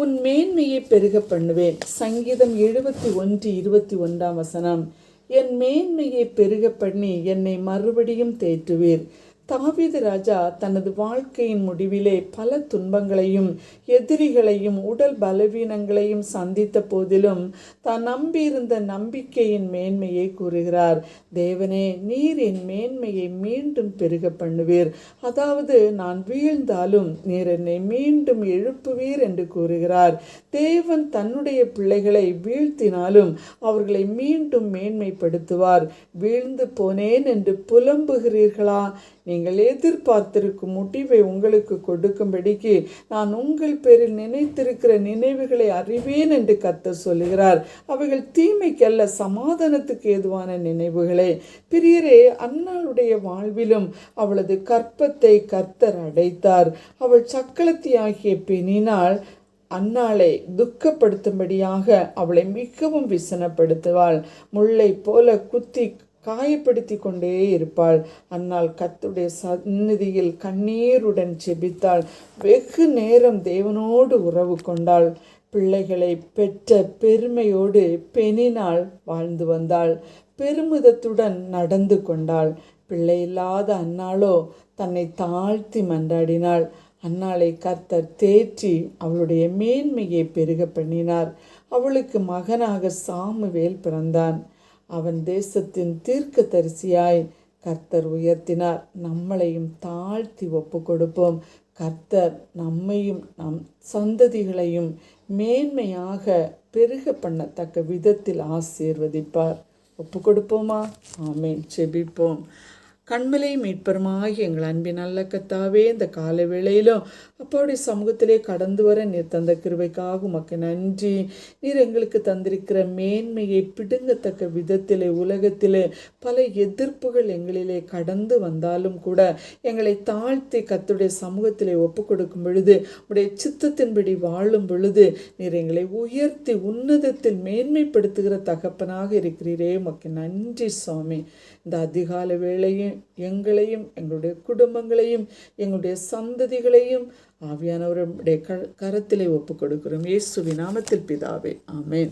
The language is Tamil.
உன் மேன்மையை பெருக பண்ணுவேன். சங்கீதம் 71:21. என் மேன்மையை பெருக பண்ணி என்னை மறுபடியும் தேற்றுவீர். தாவீது ராஜா தனது வாழ்க்கையின் முடிவிலே பல துன்பங்களையும் எதிரிகளையும் உடல் பலவீனங்களையும் சந்தித்த போதிலும் தான் நம்பியிருந்த நம்பிக்கையின் மேன்மையை கூறுகிறார். தேவனே, நீர் என் மேன்மையை மீண்டும் பெருக பண்ணுவீர். அதாவது நான் வீழ்ந்தாலும் நீர் என்னை மீண்டும் எழுப்புவீர் என்று கூறுகிறார். தேவன் தன்னுடைய பிள்ளைகளை வீழ்த்தினாலும் அவர்களை மீண்டும் மேன்மைப்படுத்துவார். வீழ்ந்து போனேன் என்று புலம்புகிறீர்களா? நீங்கள் எதிர்பார்த்திருக்கும் முடிவை உங்களுக்கு கொடுக்கும்படிக்கு நான் உங்கள் பேரில் நினைத்திருக்கிற நினைவுகளை அறிவேன் என்று கர்த்தர் சொல்லுகிறார். அவைகள் தீமைக்கல்ல, சமாதானத்துக்கு ஏதுவான நினைவுகளே. பிரியரே, அன்னாளுடைய வாழ்விலும் அவளது கற்பத்தை கர்த்தர் அடைத்தார். அவள் சக்களத்தியாகிய பெண்ணினால் அன்னாளை துக்கப்படுத்தும்படியாக அவளை மிகவும் விசனப்படுத்துவாள். முல்லை போல குத்தி காயப்படுத்தி கொண்டே இருப்பாள். அன்னாள் கர்த்தருடைய சந்நிதியில் கண்ணீருடன் ஜெபித்தாள். வெகு நேரம் தேவனோடு உறவு கொண்டாள். பிள்ளைகளை பெற்ற பெருமையோடு பெண்ணினாள் வாழ்ந்து வந்தாள். பெருமிதத்துடன் நடந்து கொண்டாள். பிள்ளை இல்லாத அன்னாளோ தன்னை தாழ்த்தி மன்றாடினாள். அன்னாளை கர்த்தர் தேற்றி அவளுடைய மேன்மையை பெருக பண்ணினார். அவளுக்கு மகனாக சாமுவேல் பிறந்தான். அவன் தேசத்தின் தீர்க்கதரிசியாய் கர்த்தர் உயர்த்தினார். நம்மளையும் தாழ்த்தி ஒப்பு கொடுப்போம். கர்த்தர் நம்மையும் நம் சந்ததிகளையும் மேன்மையாக பெருக பண்ணத்தக்க விதத்தில் ஆசீர்வதிப்பார். ஒப்பு கொடுப்போமா? ஆமென். செபிப்போம். கண்மலை மீட்பருமாகி எங்கள் அன்பின் நல்ல கர்த்தாவே, இந்த கால வேளையிலும் அப்பாவுடைய சமூகத்திலே கடந்து வர நீர் தந்த கிருபைக்காக உமக்கு நன்றி. நீர் எங்களுக்கு தந்திருக்கிற மேன்மையை பிடுங்கத்தக்க விதத்திலே உலகத்திலே பல எதிர்ப்புகள் எங்களிலே கடந்து வந்தாலும் கூட எங்களை தாழ்த்தி கர்த்தருடைய சமூகத்திலே ஒப்பு கொடுக்கும் பொழுது, உடைய சித்தத்தின்படி வாழும் பொழுது நீர் எங்களை உயர்த்தி உன்னதத்தில் மேன்மைப்படுத்துகிற தகப்பனாக இருக்கிறீரே. உமக்கு நன்றி சுவாமி. இந்த அதிகால வேளையும் எங்களையும் எங்களுடைய குடும்பங்களையும் எங்களுடைய சந்ததிகளையும் ஆவியானவருடைய கரத்திலே ஒப்பு கொடுக்கிறோம். இயேசுவின் நாமத்தில் பிதாவே, ஆமென்.